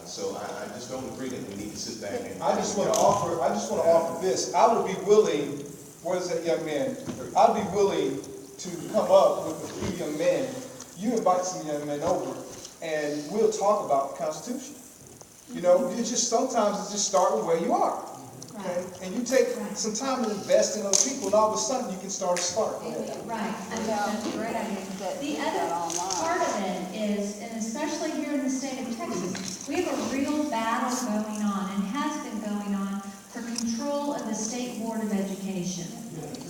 So I just don't agree that we need to sit back and. I just want to offer this. I would be willing, where's that young man? I'd be willing to come up with a few young men. You invite some young men over, and we'll talk about the Constitution. You know, you just sometimes it's just start with where you are. Okay? And you take some time to invest in other people, and all of a sudden you can start a spark. Right. I think that's a great idea. The other part of it is, and especially here in the state of Texas, we have a real battle going on and has been going on for control of the State Board of Education.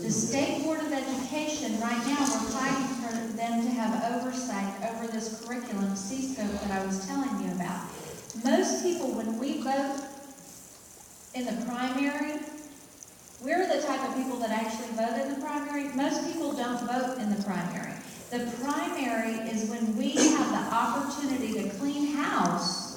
The State Board of Education, right now, we're fighting for them to have oversight over this curriculum, C-scope, that I was telling you about. Most people, when we vote in the primary, we're the type of people that actually vote in the primary. Most people don't vote in the primary. The primary is when we have the opportunity to clean house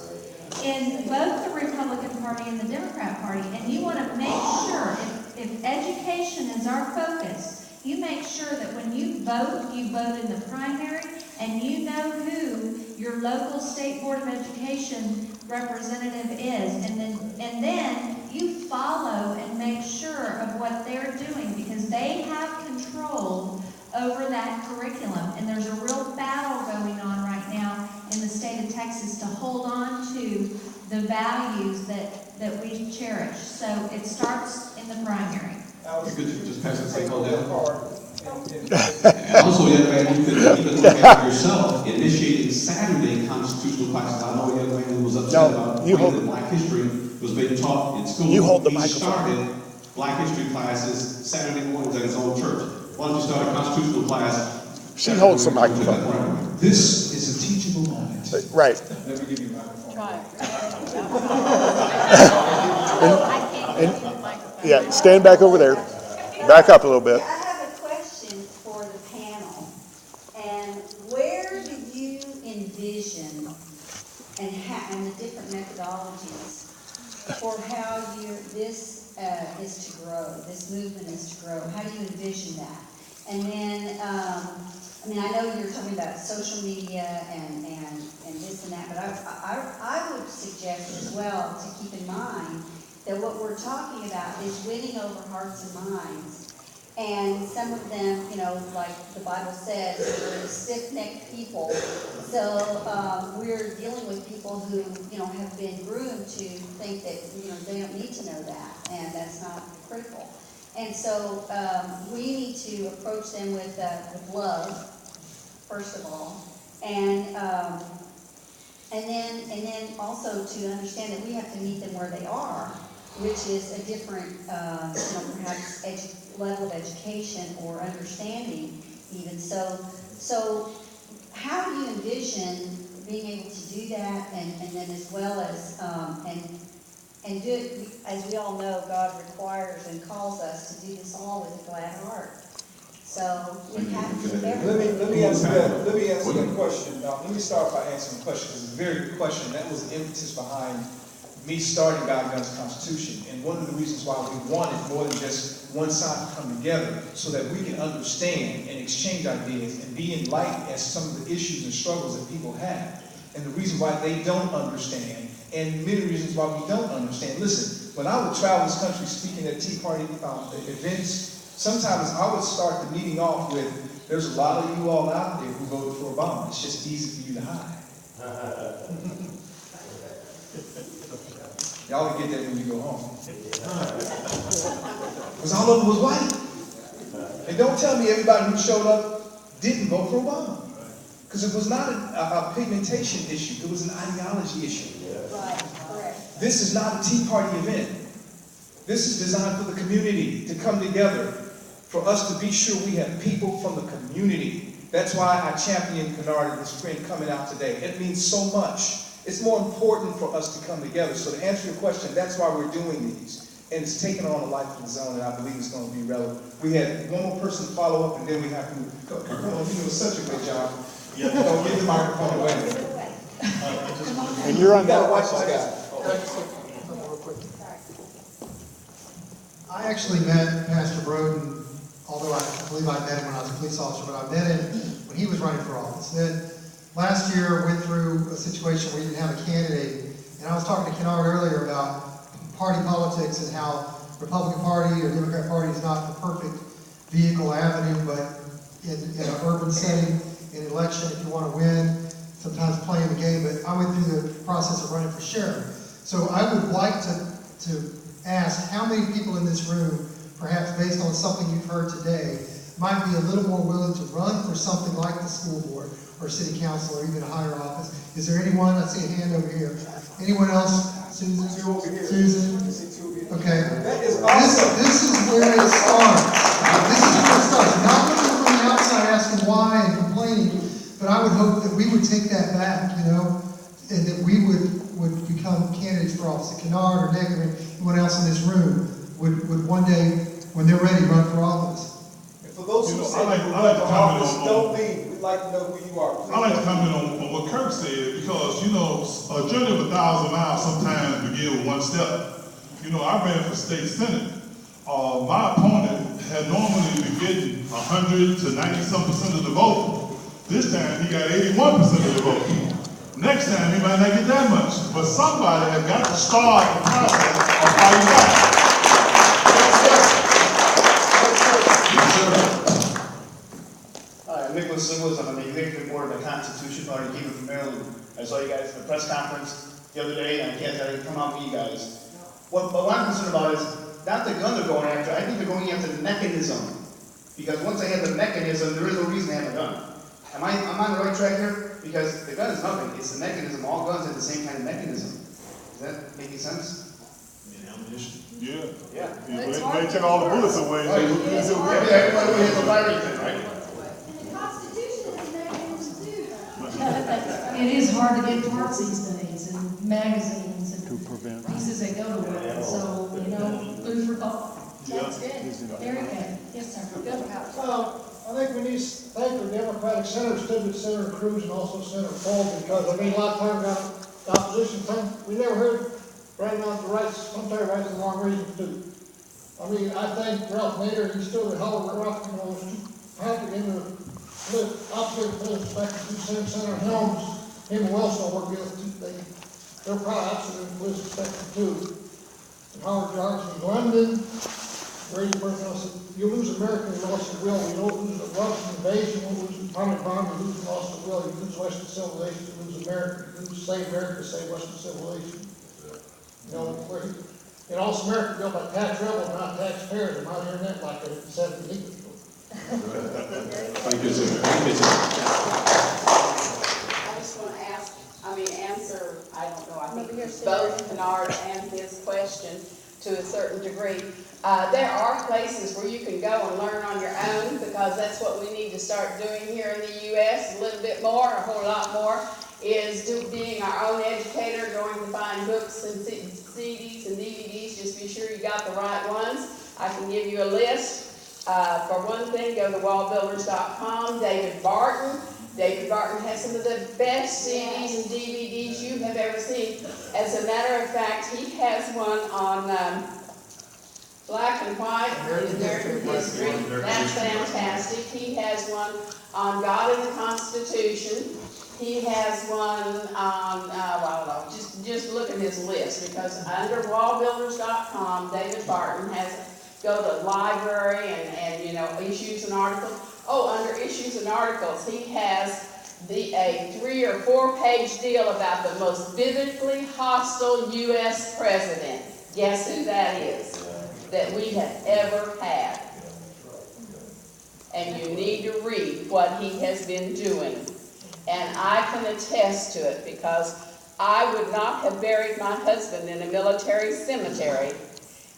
in both the Republican Party and the Democrat Party. And you want to make sure, if education is our focus, you make sure that when you vote in the primary, and you know who your local State Board of Education representative is, and then you follow and make sure of what they're doing, because they have control over that curriculum. And there's a real battle going on right now in the state of Texas to hold on to the values that we cherish. So it starts in the primary. You could just pass the thing on down. And also, young man, you could even look at yourself initiating Saturday constitutional classes. I know a young man who was upset about the way that Black history was being taught in school. You hold the He microphone. started Black history classes Saturday mornings at his own church. Why don't you start a constitutional class? She holds the microphone. This is a teachable moment. Right. Let me give you a microphone. Yeah, stand back over there. Back up a little bit. I have a question for the panel. And where do you envision and the different methodologies for how this is to grow, this movement is to grow? How do you envision that? And then, I know you're talking about social media and this and that, but I would suggest as well to keep in mind that what we're talking about is winning over hearts and minds. And some of them, like the Bible says, we're stiff-necked people. So we're dealing with people who, have been groomed to think that, they don't need to know that, and that's not critical. And so we need to approach them with love, first of all, and then also to understand that we have to meet them where they are, which is a different, perhaps level of education or understanding even. So how do you envision being able to do that, and then as well as, and do it, as we all know, God requires and calls us to do this all with a glad heart. So we have to do everything. Let me answer that question. Now, let me start by answering the question, because it's a very good question. That was the impetus behind me starting GodGunsConstitution. And one of the reasons why we wanted more than just one side to come together, so that we can understand and exchange ideas and be enlightened as some of the issues and struggles that people have, and the reason why they don't understand, and many reasons why we don't understand. Listen, when I would travel this country speaking at Tea Party events, sometimes I would start the meeting off with, there's a lot of you all out there who voted for Obama. It's just easy for you to hide. Y'all will get that when you go home. Because all of them was white. And don't tell me everybody who showed up didn't vote for Obama. Because it was not a pigmentation issue. It was an ideology issue. Right, correct. This is not a Tea Party event. This is designed for the community to come together, for us to be sure we have people from the community. That's why I champion Kennard this spring coming out today. It means so much. It's more important for us to come together. So to answer your question, that's why we're doing these. And it's taken on a life of its own, and I believe it's going to be relevant. We had one more person follow up, and then we have to go. Come on, you did such a great job. Don't give the microphone away. And you're on You got to that. watch this guy. I actually met Pastor Broden, although I believe I met him when I was a police officer, but I met him when he was running for office. Then last year went through a situation where we didn't have a candidate And I was talking to Kennard earlier about party politics and how Republican Party or Democrat Party is not the perfect vehicle avenue, but in an urban setting, in an election, if you want to win, sometimes playing the game. But I went through the process of running for sheriff. So I would like to ask how many people in this room, perhaps based on something you've heard today, might be a little more willing to run for something like the school board or city council or even a higher office. Is there anyone? I see a hand over here. Anyone else? Susan? Susan? Okay. That is awesome. This is where it starts. This is where it starts. Not looking from the outside asking why and complaining, but I would hope that we would take that back, you know, and that we would become candidates for office. That Kennard or Nick or anyone else in this room would one day, when they're ready, run for office. And for those who say I like to comment office, on- don't leave. We'd like to know who you are. Please I like to don't comment on what Kirk said, because, you know, a journey of 1,000 miles sometimes begins with one step. You know, I ran for state senate. My opponent had normally been getting 100 to 90-some% of the vote. This time, he got 81% of the vote. Next time, he might not get that much. But somebody has got to start the process of fighting back. Hi, I'm Nicholas Lewis. I'm on the executive board of the Constitution Party, came from Maryland. I saw you guys at the press conference the other day, and I can't tell you to come out with you guys. What I'm concerned about is not the gun they're going after. I think they're going after the mechanism. Because once they have the mechanism, there is no reason to have a gun. Am I on the right track here? Because the gun is nothing. It's the mechanism. All guns have the same kind of mechanism. Does that make any sense? Yeah. Yeah. They take all the bullets away. Everybody has a firing pin, right? The Constitution is mechanism too. It is hard to get parts these days, and magazines, and pieces that go to it, so, you know, food for thought. That's good. Very good. Yes, sir. Good. I think we need to thank the Democratic senators, too, Senator Cruz and also Senator Paul, because, I mean, a lot of times the opposition thing, we never heard right now the rights, sometimes rights the wrong reasons too. I mean, I think Ralph Nader, he's still the hell of a rock, you know, was too happy in the opposite perspective, Senator Helms, him and Wilson were guilty, they're probably absolutely police perspective too. And Howard Johnson in London, Brady Burton said, you lose America, you lost the will. You don't lose the Russian invasion, you lose the atomic bomb, you lose and lost the will. You lose Western civilization, you lose America. You lose save America, save Western civilization. You know, and also America built by tax rebels, not taxpayers. I'm not hearing that like in the 70s. Thank you, sir. Thank you, sir. I just want to answer, I don't know, I think both Kennard and his question to a certain degree. There are places where you can go and learn on your own, because that's what we need to start doing here in the U.S. a little bit more, a whole lot more, is being our own educator, going to find books and CDs and DVDs. Just be sure you got the right ones. I can give you a list. For one thing, go to wallbuilders.com. David Barton has some of the best CDs and DVDs you have ever seen. As a matter of fact, he has one on black and white in American history. That's fantastic. He has one on God and the Constitution. He has one on, I don't know, just look at his list, because under wallbuilders.com, David Barton go to the library and you know, issues and articles. Oh, under issues and articles, he has a 3 or 4 page deal about the most biblically hostile U.S. president. Guess who that is? That we have ever had. And you need to read what he has been doing. And I can attest to it, because I would not have buried my husband in a military cemetery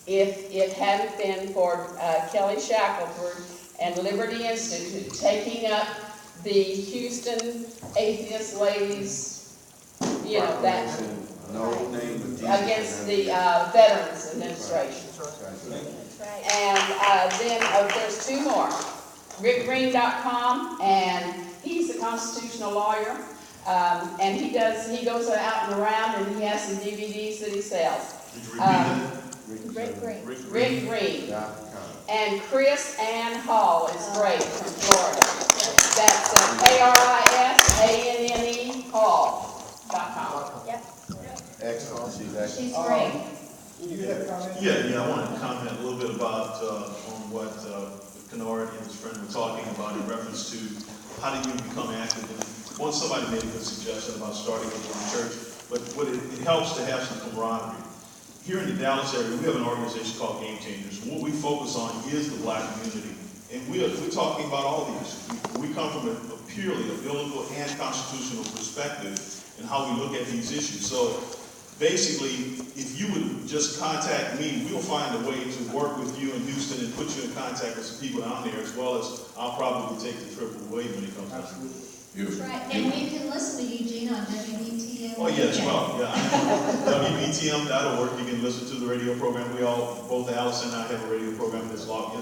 if it hadn't been for Kelly Shackelford and Liberty Institute taking up the Houston atheist ladies, you know, that against the Veterans Administration. And then there's 2 more. RickGreen.com, and he's a constitutional lawyer, and he goes out and around, and he has some DVDs that he sells. Rick Green. And Chris Ann Hall is great from Florida. That's KRISANNE Hall.com. Yep. She's great. You have a comment? Yeah, I wanted to comment a little bit about, on what, Kennard and his friend were talking about in reference to how do you become active. And once somebody made a good suggestion about starting with one church, but what it helps to have some camaraderie. Here in the Dallas area, we have an organization called Game Changers. What we focus on is the black community. And we're talking about all these. We come from a purely a biblical and constitutional perspective in how we look at these issues. So basically, if you would just contact me, we'll find a way to work with you in Houston and put you in contact with some people down there, as well as I'll probably take the trip away when it comes to it. That's right, and you can listen to Eugene on WBTM. Oh, yes, well, yeah. WBTM.org, you can listen to the radio program. Both Alice and I have a radio program that's logged.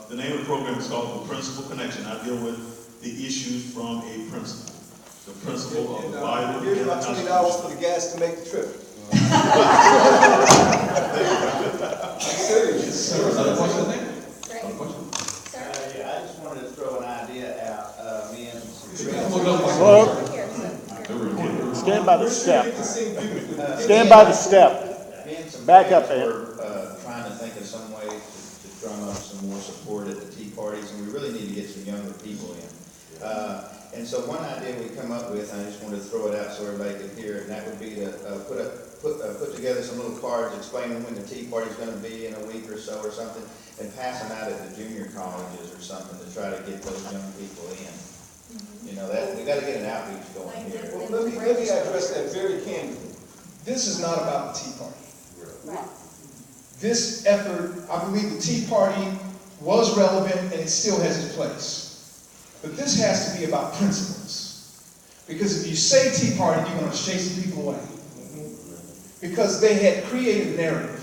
The name of the program is called The Principal Connection. I deal with the issues from a principle. The principle of the Bible. Here's about $20 for the gas to make the trip. Serious. Another question there? Great. Another question? Yeah, I just wanted to throw an idea out, me and some Stand by the step. Stand by the step. me and some Back up, friends Ed. were, trying to think of some way to drum up some more support at the tea parties, and we really need to get some younger people in. And so one idea we come up with, and I just wanted to throw it out so everybody could hear it, and that would be to put together some little cards explaining when the tea party's going to be in a week or so or something, and pass them out at the junior colleges or something to try to get those young people in. You know, that we got to get an outreach going here. Well, let me address that very candidly. This is not about the Tea Party. Right. This effort, I believe the Tea Party was relevant and it still has its place. But this has to be about principles. Because if you say Tea Party, you're going to chase the people away. Because they had created a narrative.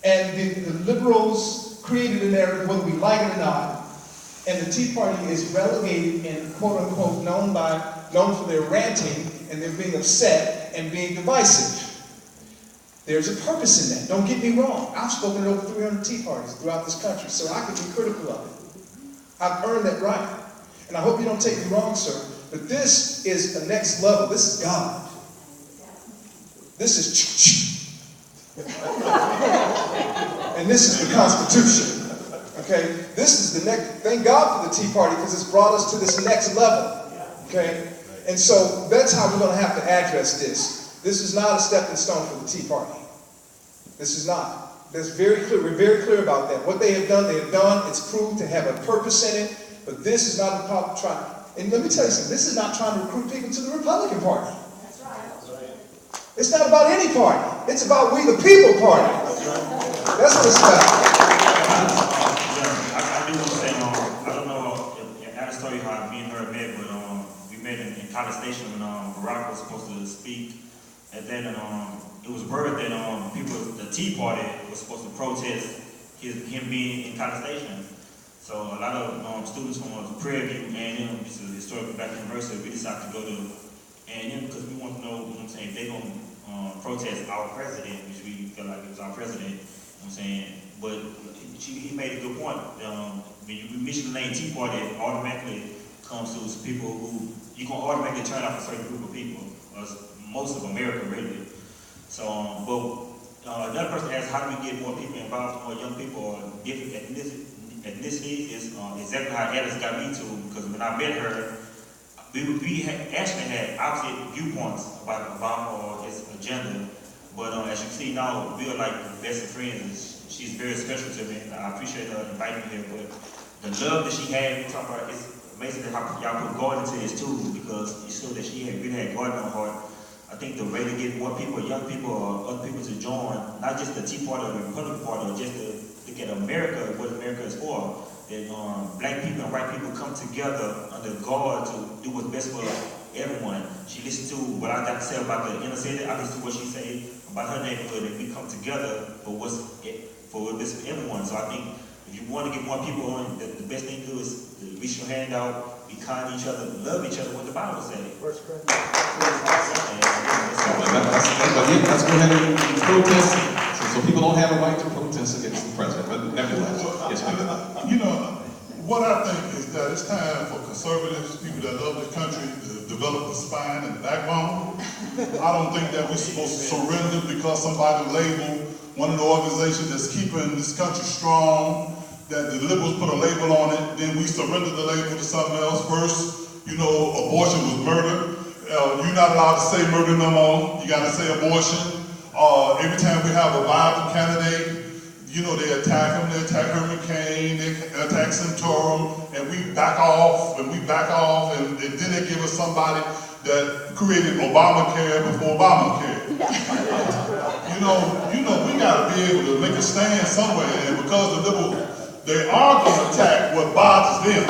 And the liberals created a narrative, whether we like it or not. And the Tea Party is relegated and quote unquote known for their ranting and their being upset and being divisive. There's a purpose in that. Don't get me wrong. I've spoken at over 300 Tea Parties throughout this country, so I can be critical of it. I've earned that right. And I hope you don't take me wrong, sir, but this is the next level. This is God. This is and this is the Constitution. Okay? This is the next, thank God for the Tea Party because it's brought us to this next level. Okay? And so that's how we're going to have to address this. This is not a stepping stone for the Tea Party. This is not. That's very clear. We're very clear about that. What they have done. It's proved to have a purpose in it. But this is not about trying. And let me tell you something. This is not trying to recruit people to the Republican Party. That's right. It's not about any party. It's about we the people party. That's what it's about. I do want to say, I don't know if Alice told you how me and her met, but we met in College Station when Barack was supposed to speak. And then it was word that the Tea Party was supposed to protest him being in College Station. So a lot of students from Prairie View, A&M, which is a historical black university, we decided to go to A&M because we want to know, if they're going to protest our president, which we felt like it was our president, But he made a good point. When you mention the name Tea Party, it automatically comes to people who, you can automatically turn off a certain group of people, most of America really. So, another person asked, how do we get more people involved, more young people, or different ethnicities, is exactly how Alice got me to, because when I met her, we actually had opposite viewpoints about Obama or his agenda, but as you can see now, we are like the best of friends. She's very special to me, and I appreciate her inviting me here, but the love that she had, we talk about, it's amazing how y'all put God into this too, because it showed that she really had God in her heart. I think the way to get more people, young people, or other people to join, not just the Tea Party or the Republican Party, or just to look at America, what America is for, that black people and white people come together under God to do what's best for everyone. She listened to what I got to say about the inner city, I listened to what she said about her neighborhood, and we come together for what's for this for everyone. So I think if you want to get more people on, the best thing to do is to reach your hand out, be kind to each other, love each other, what the Bible says. Let's go ahead and protest, so people don't have a right to protest against the president, but nevertheless, yes, ma'am. You know, what I think is that it's time for conservatives, people that love the country, to develop the spine and the backbone. I don't think that we're supposed to surrender because somebody labeled one of the organizations that's keeping this country strong, that the liberals put a label on it, then we surrender the label to something else. First, you know, abortion was murder. You're not allowed to say murder no more. You gotta say abortion. Every time we have a viable candidate, you know, they attack him, they attack Herman Cain, they attack Santorum, and we back off, and then they give us somebody that created Obamacare before Obamacare. You know, we gotta be able to make a stand somewhere, and because the liberals, they are gonna attack what bothers them,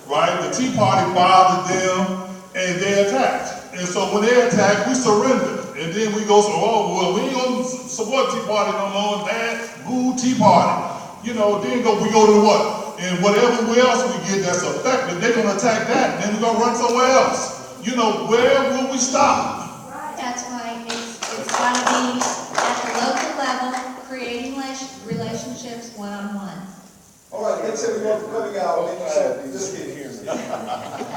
right? The Tea Party bothered them, and they attacked. And so when they attack, we surrender. And then we go, oh, well, we ain't gonna support Tea Party no more, bad, boo, Tea Party. You know, then we go to what? And whatever else we get that's effective, they're gonna attack that, and then we're gonna run somewhere else. You know, where will we stop? That's why it's gotta be at the local level, creating relationships one-on-one. All right, let's say we go coming out. Just get here.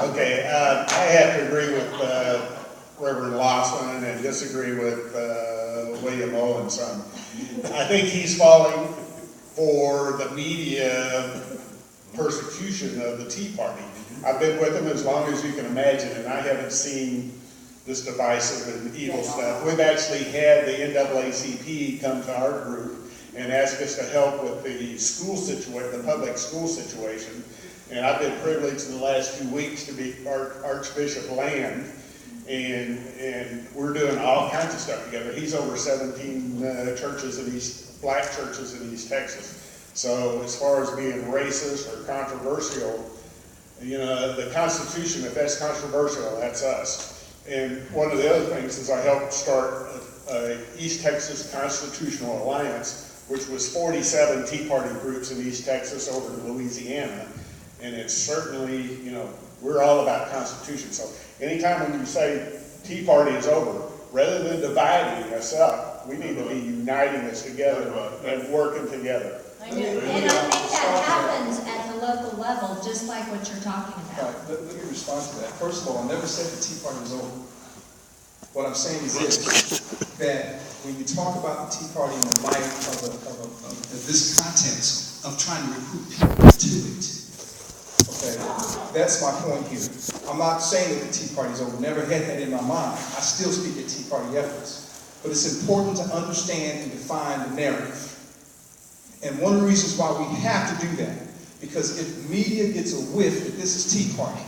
Okay, I have to agree with Reverend Lawson and disagree with William Owenson. I think he's falling for the media persecution of the Tea Party. I've been with them as long as you can imagine, and I haven't seen this divisive and evil stuff. We've actually had the NAACP come to our group and ask us to help with the school situation, the public school situation. And I've been privileged in the last few weeks to be Archbishop Land, and we're doing all kinds of stuff together. He's over 17 churches in black churches in East Texas. So as far as being racist or controversial, you know, the Constitution, if that's controversial, that's us. And one of the other things is I helped start East Texas Constitutional Alliance, which was 47 Tea Party groups in East Texas over to Louisiana. And it's certainly, you know, we're all about Constitution. So anytime when you say Tea Party is over, rather than dividing us up, we need to be uniting us together and working together. And I think that happens at the local level, just like what you're talking about. Right, let me respond to that. First of all, I never said the Tea Party was over. What I'm saying is this, that when you talk about the Tea Party in the light of this context of trying to recruit people to it, okay, that's my point here. I'm not saying that the Tea Party is over, never had that in my mind. I still speak at Tea Party efforts. But it's important to understand and define the narrative. And one of the reasons why we have to do that, because if media gets a whiff that this is Tea Party,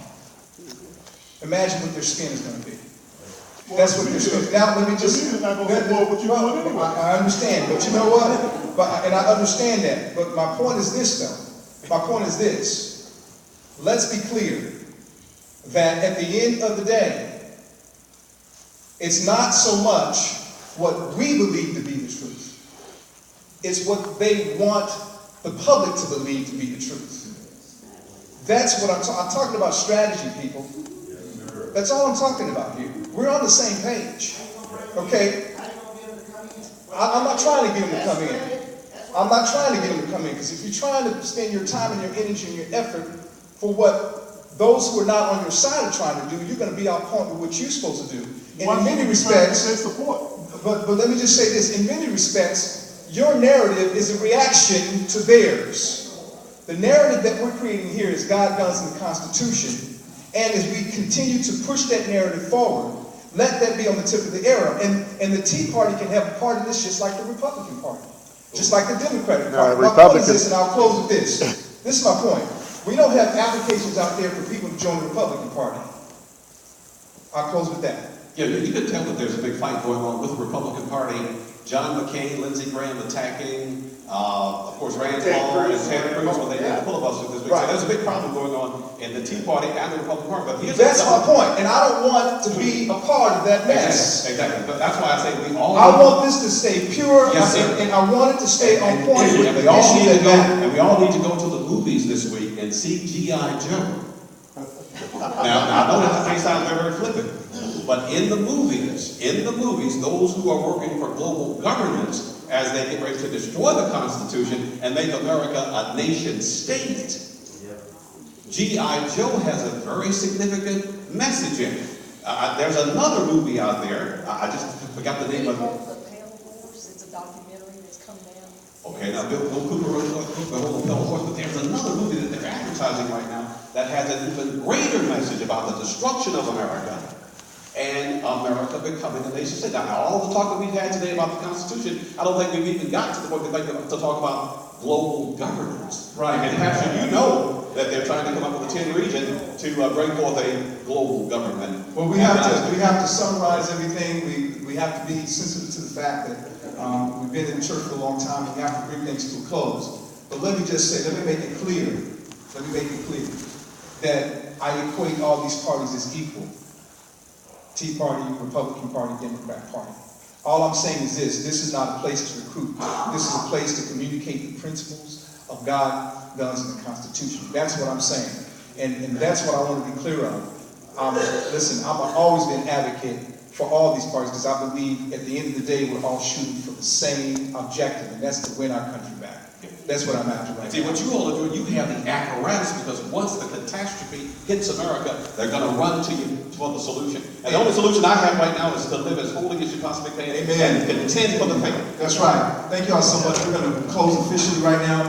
imagine what their spin is going to be. That's what their spin. Now let me just. I understand, but you know what? And I understand that. But my point is this, though. My point is this. Let's be clear that at the end of the day, it's not so much what we believe to be the truth. It's what they want the public to believe to be the truth. That's what I'm talking about strategy, people. That's all I'm talking about here. We're on the same page. Okay? I'm not trying to get them to come in. I'm not trying to get them to come in, because if you're trying to spend your time and your energy and your effort for what those who are not on your side are trying to do, you're going to be on point with what you're supposed to do. And in many respects, but let me just say this, in many respects, your narrative is a reaction to theirs. The narrative that we're creating here is God, Guns, and the Constitution. And as we continue to push that narrative forward, let that be on the tip of the arrow. And the Tea Party can have a part of this just like the Republican Party. Just like the Democratic Party. My point is this, and I'll close with this. This is my point. We don't have applications out there for people to join the Republican Party. I'll close with that. Yeah, you can tell that there's a big fight going on with the Republican Party. John McCain, Lindsey Graham attacking, of course, Rand Paul and Ted Cruz when they did the filibuster this week. So there's a big problem going on in the Tea Party and the Republican Party. But that's my point, and I don't want to be a part of that mess. Exactly. But that's why I say we all. I want this to stay pure, yes, and I want it to stay on point with the issues that matter. And we all need to go to the movies this week and see G.I. Joe. Now I know that may sound very, very flippant. But in the movies, those who are working for global governments, as they get ready to destroy the Constitution and make America a nation state, G.I. Joe has a very significant message in it. There's another movie out there, I just forgot the name of it. It's a documentary that's come down. Okay, now Bill Cooper wrote the whole Pale Horse, but there's another movie that they're advertising right now that has an even greater message about the destruction of America and America becoming a nation state. Now, all the talk that we've had today about the Constitution, I don't think we've even got to the point to talk about global governance. Right. And Pastor, you know that they're trying to come up with a 10 region to bring forth a global government. Well, we have to summarize everything. We have to be sensitive to the fact that we've been in church for a long time, and we have to bring things to a close. But let me just say, let me make it clear that I equate all these parties as equal. Tea Party, Republican Party, Democrat Party. All I'm saying is this is not a place to recruit. This is a place to communicate the principles of God, guns, and the Constitution. That's what I'm saying. And that's what I want to be clear of. Listen, I've always been an advocate for all these parties because I believe at the end of the day we're all shooting for the same objective, and that's to win our country back. That's what I'm after right See, now. what you all are doing, you have the apparatus because once the catastrophe hits America, they're going to run to you for the solution. And the only solution I have right now is to live as holy as you possibly can. Amen. And contend for the faith. That's right. Thank you all so much. We're going to close officially right now.